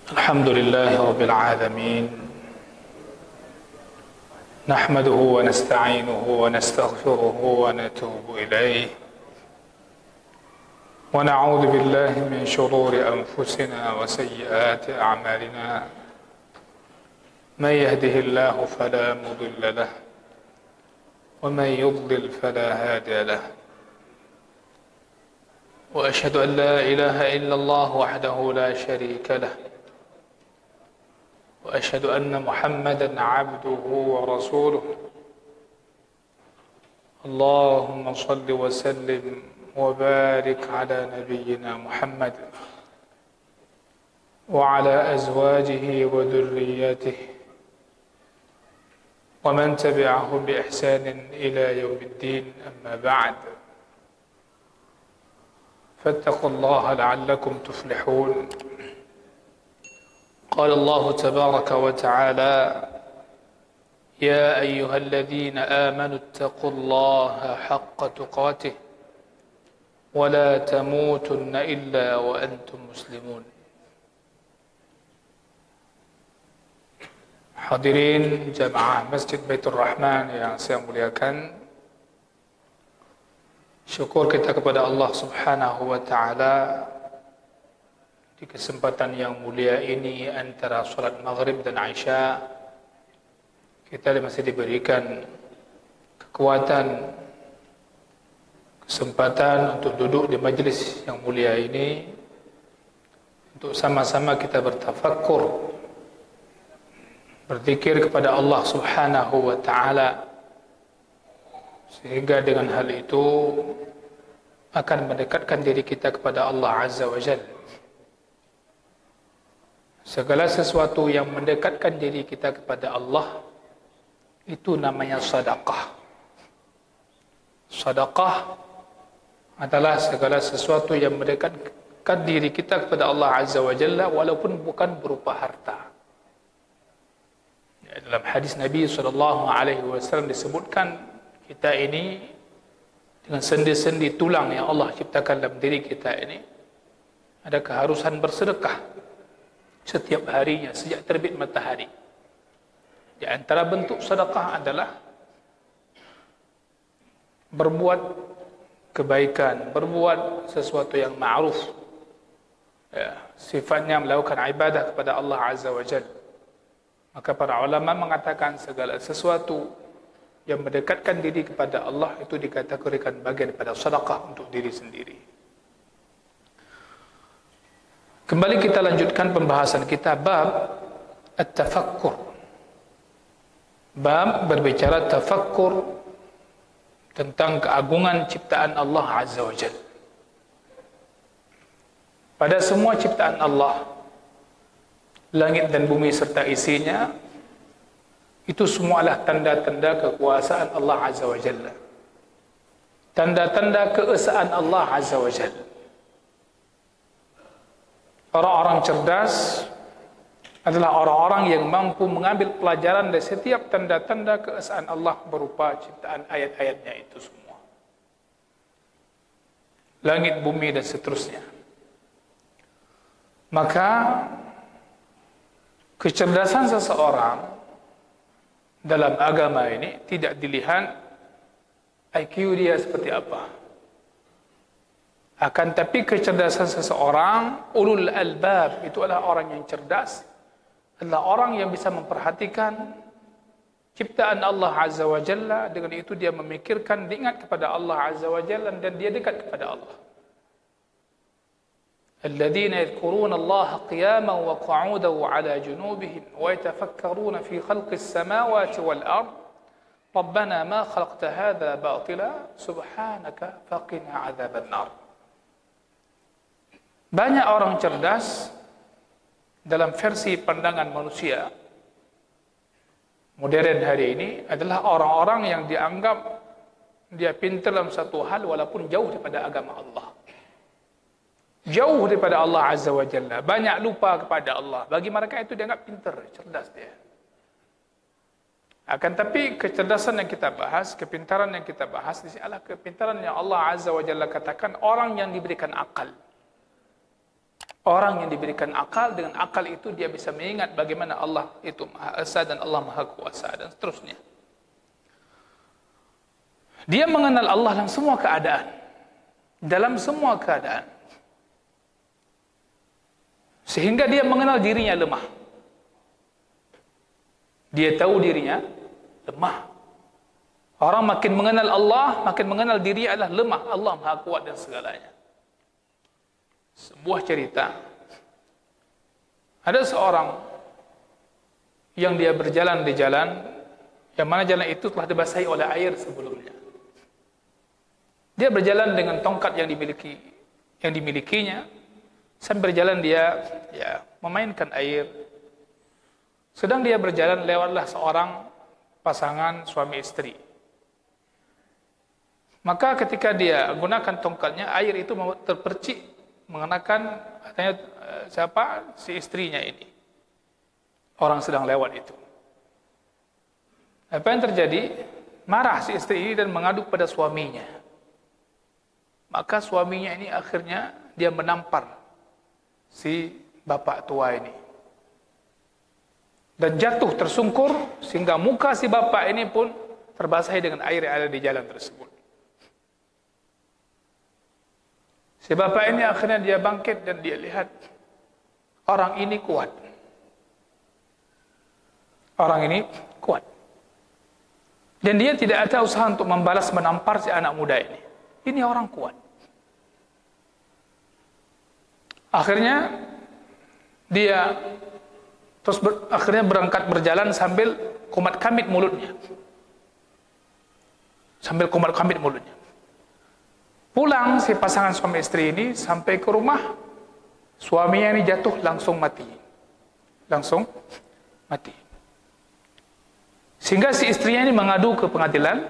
الحمد لله رب العالمين نحمده ونستعينه ونستغفره ونتوب إليه ونعوذ بالله من شرور أنفسنا وسيئات أعمالنا من يهده الله فلا مضل له ومن يضلل فلا هادي له وأشهد أن لا إله إلا الله وحده لا شريك له وأشهد أن محمدًا عبده ورسوله اللهم صل وسلم وبارك على نبينا محمد وعلى أزواجه وذرياته ومن تبعهم بإحسان إلى يوم الدين أما بعد فاتقوا الله لعلكم تفلحون قال الله تبارك وتعالى يا أيها الذين آمنوا اتقوا الله حق تقاته ولا تموتن إلا وأنتم مسلمون. Hadirin jamaah Masjid Baitur Rahman yang saya muliakan, syukur kita kepada Allah Subhanahu wa taala di kesempatan yang mulia ini antara salat maghrib dan isya kita masih diberikan kekuatan, kesempatan untuk duduk di majlis yang mulia ini untuk sama-sama kita bertafakkur, berzikir kepada Allah Subhanahu wa taala, sehingga dengan hal itu akan mendekatkan diri kita kepada Allah Azza wa Jalla. Segala sesuatu yang mendekatkan diri kita kepada Allah itu namanya sedekah. Sedekah adalah segala sesuatu yang mendekatkan diri kita kepada Allah Azza wa Jalla walaupun bukan berupa harta. Dalam hadis Nabi SAW disebutkan kita ini dengan sendi-sendi tulang yang Allah ciptakan dalam diri kita ini ada keharusan bersedekah setiap harinya sejak terbit matahari. Di antara bentuk sedekah adalah berbuat kebaikan, berbuat sesuatu yang ma'ruf, sifatnya melakukan ibadah kepada Allah Azza wa Jalla. Maka para ulama mengatakan segala sesuatu yang mendekatkan diri kepada Allah itu dikategorikan bagian daripada sedekah untuk diri sendiri. Kembali kita lanjutkan pembahasan kita bab at-tafakkur. Bab berbicara tafakkur tentang keagungan ciptaan Allah Azza wa Jalla. Pada semua ciptaan Allah, langit dan bumi serta isinya, itu semualah tanda-tanda kekuasaan Allah Azza wa Jalla, tanda-tanda keesaan Allah Azza wa Jalla. Orang-orang cerdas adalah orang-orang yang mampu mengambil pelajaran dari setiap tanda-tanda keesaan Allah berupa ciptaan ayat-ayatnya itu semua, langit, bumi dan seterusnya. Maka kecerdasan seseorang dalam agama ini tidak dilihat IQ dia seperti apa. Akan tapi kecerdasan seseorang, ulul albab, itu adalah orang yang cerdas, adalah orang yang bisa memperhatikan ciptaan Allah Azza wa Jalla. Dengan itu dia memikirkan, diingat kepada Allah Azza wa Jalla, dan dia dekat kepada Allah. Alladzina yadhkuruna Allah qiyaman wa qu'udan wa 'ala junubihim wa yatafakkaruna fi khalqis samawati wal ard Rabbana ma khalaqta hadza batila subhanaka faqina 'adzaban nar. Banyak orang cerdas dalam versi pandangan manusia modern hari ini adalah orang-orang yang dianggap dia pintar dalam satu hal walaupun jauh daripada agama Allah, jauh daripada Allah Azza wa Jalla, banyak lupa kepada Allah. Bagi mereka itu dianggap pintar, cerdas dia. Akan tapi kecerdasan yang kita bahas, kepintaran yang kita bahas di sini adalah kepintaran yang Allah Azza wa Jalla katakan orang yang diberikan akal, Orang yang diberikan akal, dengan akal itu dia bisa mengingat bagaimana Allah itu Maha Esa dan Allah Maha Kuasa dan seterusnya. Dia mengenal Allah dalam semua keadaan. Dalam semua keadaan. Sehingga dia mengenal dirinya lemah. Dia tahu dirinya lemah. Orang makin mengenal Allah, makin mengenal diri adalah lemah. Allah Maha Kuat dan segalanya. Sebuah cerita, ada seorang yang dia berjalan di jalan, yang mana jalan itu telah dibasahi oleh air sebelumnya. Dia berjalan dengan tongkat yang dimilikinya, sambil berjalan dia memainkan air. Sedang dia berjalan, lewatlah seorang pasangan suami istri. Maka ketika dia gunakan tongkatnya, air itu terpercik mengenakan katanya siapa? Si istrinya ini. Orang sedang lewat itu. Apa yang terjadi? Marah si istri ini dan mengadu pada suaminya. Maka suaminya ini akhirnya dia menampar si bapak tua ini. Dan jatuh tersungkur sehingga muka si bapak ini pun terbasahi dengan air yang ada di jalan tersebut. Si bapak ini akhirnya dia bangkit dan dia lihat orang ini kuat. Orang ini kuat. Dan dia tidak ada usaha untuk membalas menampar si anak muda ini. Ini orang kuat. Akhirnya dia terus akhirnya berangkat berjalan sambil kumat-kamit mulutnya. Sambil kumat-kamit mulutnya. Pulang si pasangan suami istri ini sampai ke rumah, suaminya ini jatuh langsung mati. Langsung mati. Sehingga si istrinya ini mengadu ke pengadilan.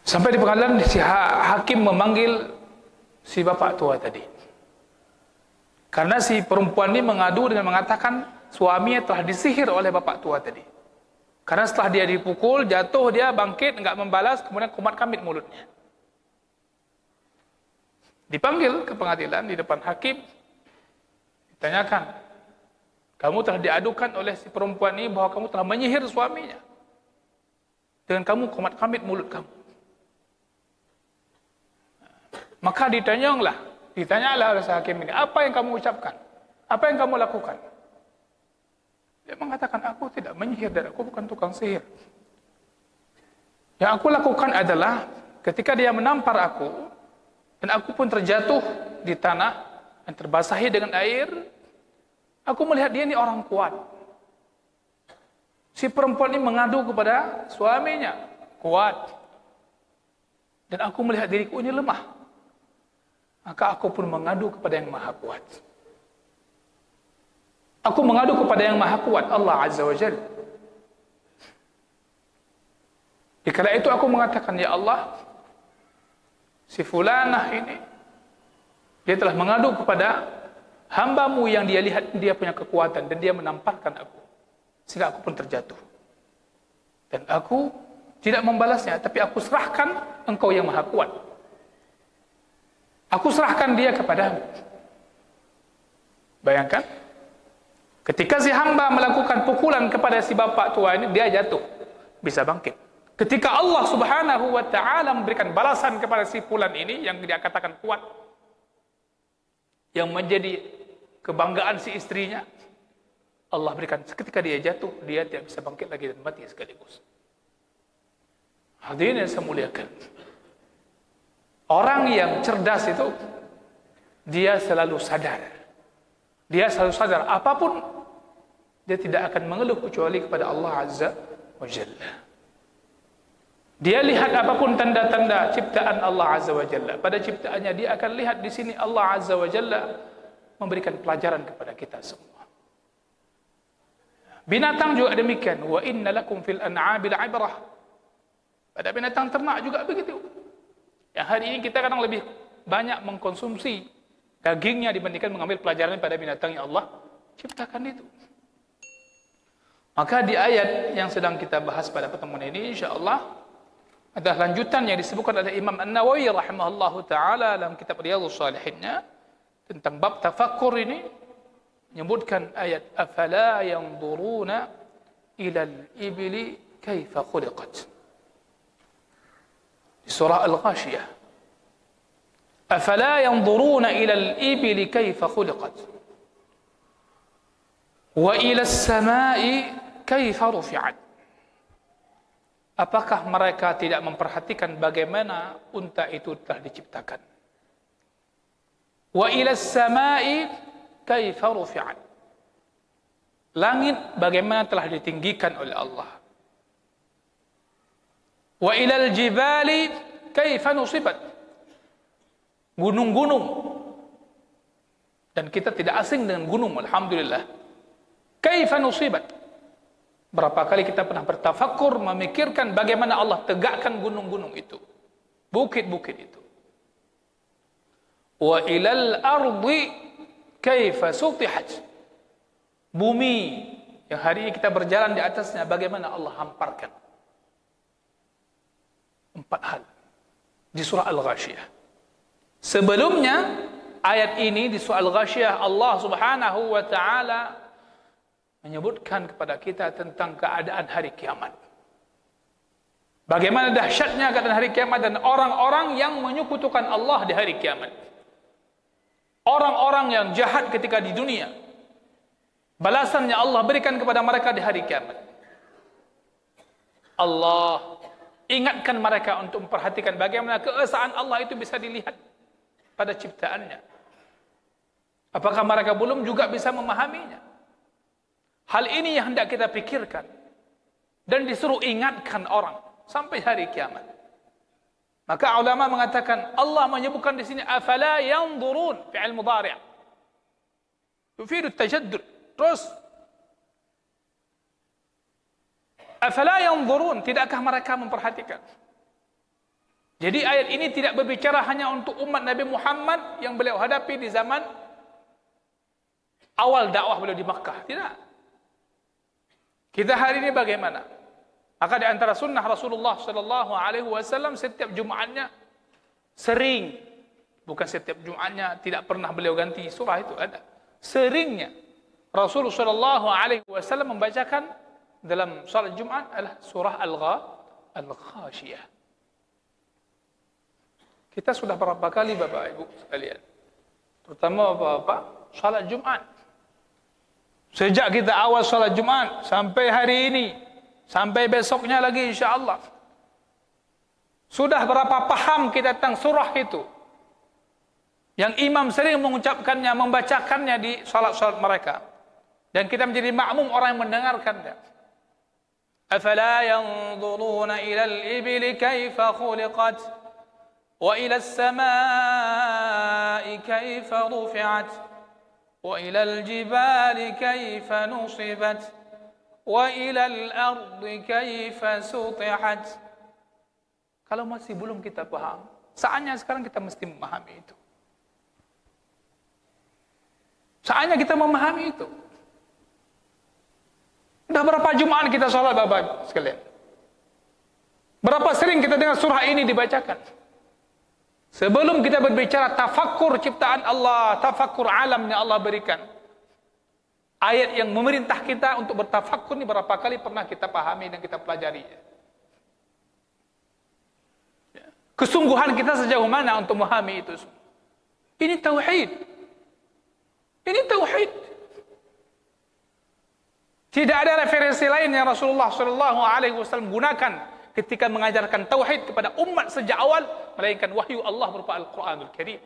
Sampai di pengadilan si hakim memanggil si bapak tua tadi. Karena si perempuan ini mengadu dengan mengatakan suaminya telah disihir oleh bapak tua tadi. Karena setelah dia dipukul, jatuh, dia bangkit, enggak membalas, kemudian kumat kamit mulutnya. Dipanggil ke pengadilan di depan hakim, ditanyakan, kamu telah diadukan oleh si perempuan ini bahwa kamu telah menyihir suaminya. Dengan kamu kumat kamit mulut kamu. Maka ditanyalah oleh si hakim ini, apa yang kamu ucapkan? Apa yang kamu lakukan? Dia mengatakan, aku tidak menyihir dan aku bukan tukang sihir. Yang aku lakukan adalah ketika dia menampar aku dan aku pun terjatuh di tanah dan terbasahi dengan air, aku melihat dia ini orang kuat. Si perempuan ini mengadu kepada suaminya, kuat. Dan aku melihat diriku ini lemah. Maka aku pun mengadu kepada yang maha kuat. Aku mengadu kepada yang maha kuat, Allah Azza wa Jalla. Dikala itu aku mengatakan, ya Allah, si fulanah ini, dia telah mengadu kepada hambamu yang dia lihat dia punya kekuatan dan dia menamparkan aku. Sehingga aku pun terjatuh. Dan aku tidak membalasnya, tapi aku serahkan engkau yang maha kuat. Aku serahkan dia kepadamu. Bayangkan, ketika si hamba melakukan pukulan kepada si bapak tua ini, dia jatuh, bisa bangkit. Ketika Allah Subhanahu wa ta'ala memberikan balasan kepada si fulan ini yang dia katakan kuat, yang menjadi kebanggaan si istrinya, Allah berikan ketika dia jatuh, dia tidak bisa bangkit lagi dan mati sekaligus. Hadirin yang saya muliakan, orang yang cerdas itu dia selalu sadar. Dia selalu sadar apapun dia tidak akan mengeluh kecuali kepada Allah Azza wa Jalla. Dia lihat apapun tanda-tanda ciptaan Allah Azza wa Jalla. Pada ciptaannya dia akan lihat di sini Allah Azza wa Jalla memberikan pelajaran kepada kita semua. Binatang juga demikian. Wa inna lakum fil an'ami la'ibrah. Pada binatang ternak juga begitu. Yang hari ini kita kadang lebih banyak mengkonsumsi dagingnya dibandingkan mengambil pelajaran pada binatang yang Allah ciptakan itu. Maka di ayat yang sedang kita bahas pada pertemuan ini, insyaAllah Ada lanjutan yang disebutkan oleh Imam An-Nawawi rahimahullahu taala dalam kitab Riyadhus Shalihinnya tentang bab tafakkur ini, menyebutkan ayat afala yanzuruna ila al-ibli kaifa khuliqat di surah Al-Ghashiyah. Afala yanzuruna ila al-ibli kaifa khuliqat wa ila as-samai kaifa rufi'at. Apakah mereka tidak memperhatikan bagaimana unta itu telah diciptakan? Wa ila as-samai kaifa rufi'at. Langit bagaimana telah ditinggikan oleh Allah. Wa ila al-jibali kaifa nusibat. Gunung-gunung. Dan kita tidak asing dengan gunung, alhamdulillah. Kaifa nusibat. Berapa kali kita pernah bertafakkur, memikirkan bagaimana Allah tegakkan gunung-gunung itu, bukit-bukit itu. Wa ilal ardi kaifa sutihat. Bumi yang hari ini kita berjalan di atasnya, bagaimana Allah hamparkan. 4 hal di surah Al-Ghashiyah. Sebelumnya ayat ini di surah Al-Ghashiyah, Allah Subhanahu wa taala menyebutkan kepada kita tentang keadaan hari kiamat. Bagaimana dahsyatnya keadaan hari kiamat dan orang-orang yang menyekutukan Allah di hari kiamat. Orang-orang yang jahat ketika di dunia, balasannya Allah berikan kepada mereka di hari kiamat. Allah ingatkan mereka untuk memperhatikan bagaimana keesaan Allah itu bisa dilihat pada ciptaannya. Apakah mereka belum juga bisa memahaminya? Hal ini yang hendak kita pikirkan dan disuruh ingatkan orang sampai hari kiamat. Maka ulama mengatakan Allah menyebutkan di sini afala yanzurun fi'il mudhari'. Yufidu at-tajaddud. Terus afala yanzurun, tidakkah mereka memperhatikan? Jadi ayat ini tidak berbicara hanya untuk umat Nabi Muhammad yang beliau hadapi di zaman awal dakwah beliau di Makkah. Tidak. Kita hari ini bagaimana? Maka di antara sunnah Rasulullah sallallahu alaihi wasallam setiap Jumatnya sering, bukan setiap Jumatnya tidak pernah beliau ganti surah, itu ada. Seringnya Rasulullah sallallahu alaihi wasallam membacakan dalam salat Jumat adalah surah Al-Ghashiyah. Kita sudah berapa kali Bapak Ibu sekalian, terutama Bapak, salat Jumat. Sejak kita awal salat Jumat sampai hari ini, sampai besoknya lagi insya-Allah. Sudah berapa paham kita tentang surah itu? Yang imam sering mengucapkannya, membacakannya di salat-salat mereka. Dan kita menjadi makmum orang yang mendengarkannya. Afala yanzuruna ila al-ibli kaifa khuliqat wa ila as-samai kaifa rufi'at. وإلى الجبال كيف نصبت وإلى الأرض كيف سطحت. Kalau masih belum kita paham, saatnya sekarang kita mesti memahami itu. Saatnya kita memahami itu. Sudah berapa Jumat kita sholat Bapak sekalian? Berapa sering kita dengar surah ini dibacakan? Sebelum kita berbicara tafakkur ciptaan Allah, tafakkur alam yang Allah berikan, ayat yang memerintah kita untuk bertafakkur ini berapa kali pernah kita pahami dan kita pelajari? Kesungguhan kita sejauh mana untuk memahami itu? Ini tauhid. Ini tauhid. Tidak ada referensi lain yang Rasulullah SAW gunakan ketika mengajarkan tauhid kepada umat sejak awal, melainkan wahyu Allah berupa Al-Quranul Karim.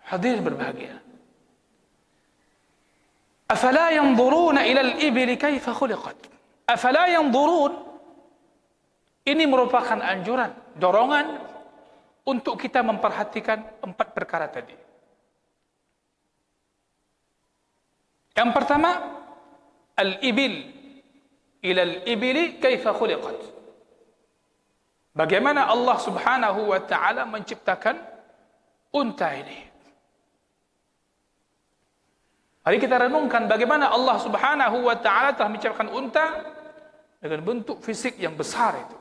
Hadirin berbahagia. Afala yanzuruna ila al-ibli kaifa khuliqat. Afala yanzurun, ini merupakan anjuran, dorongan untuk kita memperhatikan 4 perkara tadi. Yang pertama, al-ibil ila al-ibli kaifa khuliqat. Bagaimana Allah Subhanahu wa taala menciptakan unta ini. Mari kita renungkan bagaimana Allah Subhanahu wa taala telah menciptakan unta dengan bentuk fisik yang besar itu,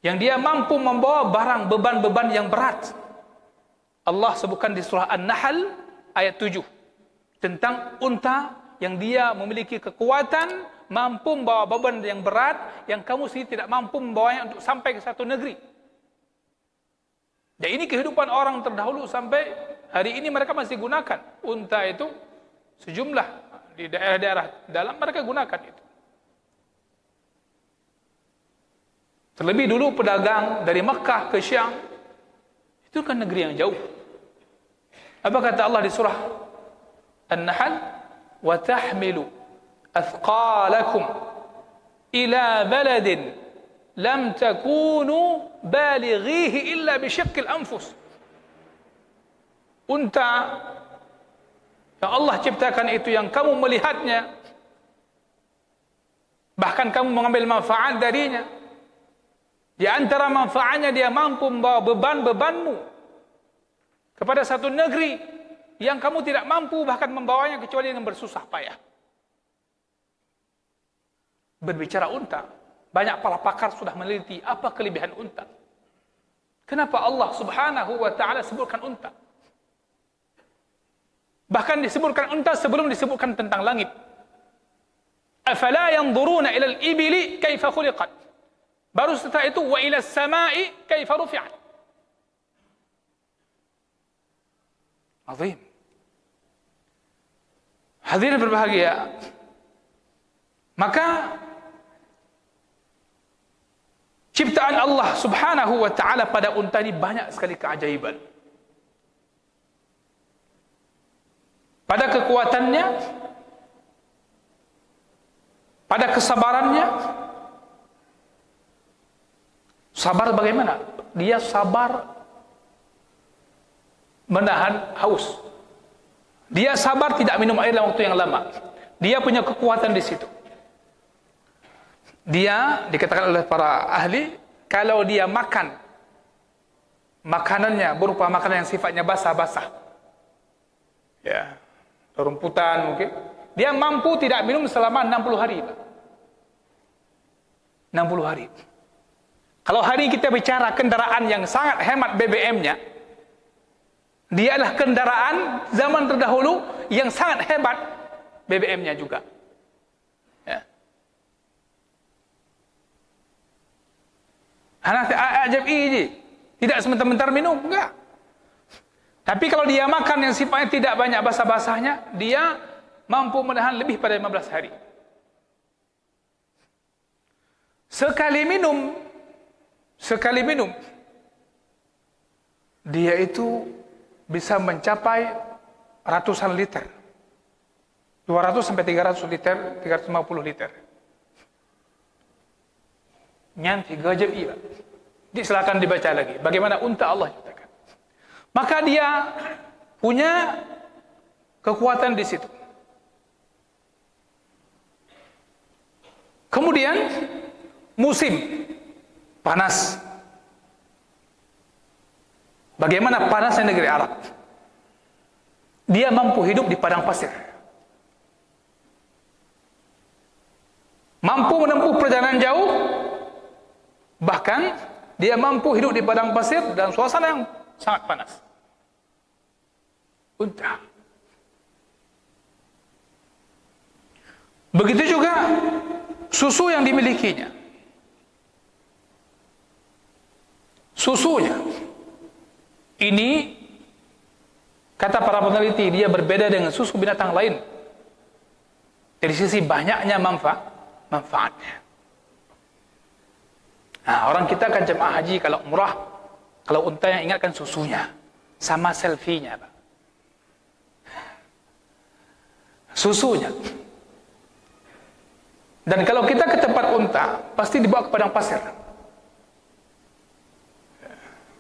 yang dia mampu membawa barang beban-beban yang berat. Allah sebutkan di surah An-Nahl ayat 7 tentang unta yang dia memiliki kekuatan mampu membawa beban yang berat yang kamu sendiri tidak mampu membawanya untuk sampai ke satu negeri. Dan ini kehidupan orang terdahulu sampai hari ini mereka masih gunakan unta itu, sejumlah di daerah-daerah dalam mereka gunakan itu. Terlebih dulu pedagang dari Makkah ke Syam, itu kan negeri yang jauh. Apa kata Allah di surah An-Nahl? Wa tahmilu athqalakum ila baladin lam takunu balighihi illa bisyiqqil anfus. Unta yang Allah ciptakan itu, yang kamu melihatnya, bahkan kamu mengambil manfaat darinya. Di antara manfaatnya dia mampu membawa beban-bebanmu kepada satu negeri yang kamu tidak mampu bahkan membawanya kecuali dengan bersusah payah. Berbicara unta, banyak para pakar sudah meneliti apa kelebihan unta. Kenapa Allah Subhanahu wa taala sebutkan unta? Bahkan disebutkan unta sebelum disebutkan tentang langit. Afala yanzuruna ila al-ibili kaifa khuliqat. Baru setelah itu wa ila as-sama'i kaifa rufi'at. Azim. Hadirin berbahagia. Maka ciptaan Allah Subhanahu wa taala pada unta ini banyak sekali keajaiban. Pada kekuatannya, pada kesabarannya. Sabar bagaimana? Dia sabar menahan haus. Dia sabar tidak minum air dalam waktu yang lama. Dia punya kekuatan di situ. Dia dikatakan oleh para ahli, kalau dia makan makanannya berupa makanan yang sifatnya basah-basah, ya, rumputan mungkin, dia mampu tidak minum selama 60 hari. 60 hari. Kalau hari kita bicara kendaraan yang sangat hemat BBM-nya, dia adalah kendaraan zaman terdahulu yang sangat hebat BBM-nya juga. Ya. Anak ajab ini tidak sebentar-bentar minum, enggak. Tapi kalau dia makan yang sifatnya tidak banyak basah-basahnya, dia mampu menahan lebih pada 15 hari. Sekali minum, dia itu bisa mencapai ratusan liter. 200 sampai 300 liter, 350 liter. Nyanti gajab iya. Silakan dibaca lagi bagaimana unta Allah ciptakan. Maka dia punya kekuatan di situ. Kemudian musim panas. Bagaimana panasnya negeri Arab? Dia mampu hidup di padang pasir. Mampu menempuh perjalanan jauh. Bahkan dia mampu hidup di padang pasir dalam suasana yang sangat panas. Unta. Begitu juga susu yang dimilikinya. Susunya ini, kata para peneliti, dia berbeda dengan susu binatang lain dari sisi banyaknya manfaatnya. Nah, orang kita kan jemaah haji kalau umrah, kalau unta yang ingatkan susunya sama selfie-nya, Pak. Susunya. Dan kalau kita ke tempat unta, pasti dibawa ke padang pasir.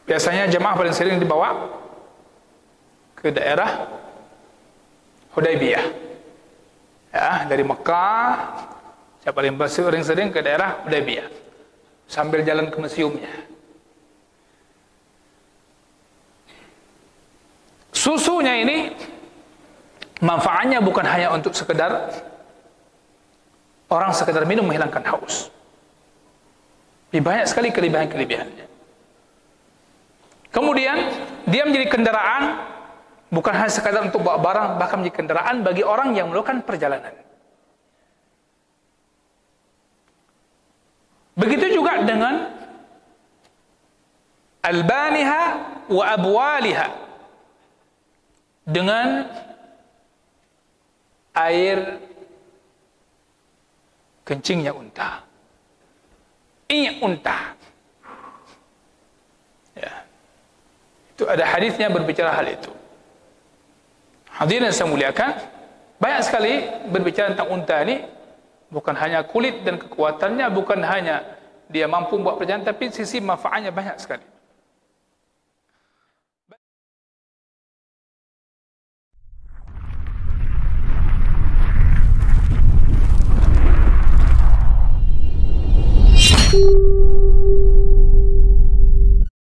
Biasanya jemaah paling sering dibawa ke daerah Hudaybiyah. Ya, dari Mekah, saya paling sering ke daerah Hudaybiyah. Sambil jalan ke museumnya. Susunya ini manfaatnya bukan hanya untuk sekedar orang sekadar minum menghilangkan haus. Lebih banyak sekali kelebihan-kelebihannya. Kemudian dia menjadi kendaraan bukan hanya sekadar untuk bawa barang, bahkan menjadi kendaraan bagi orang yang melakukan perjalanan. Begitu juga dengan albaniha wa abwaliha, dengan air kencingnya unta, inya unta. Ya. Itu ada hadisnya berbicara hal itu. Hadirin yang saya muliakan, banyak sekali berbicara tentang unta ini, bukan hanya kulit dan kekuatannya, bukan hanya dia mampu buat perjalanan, tapi sisi manfaatnya banyak sekali.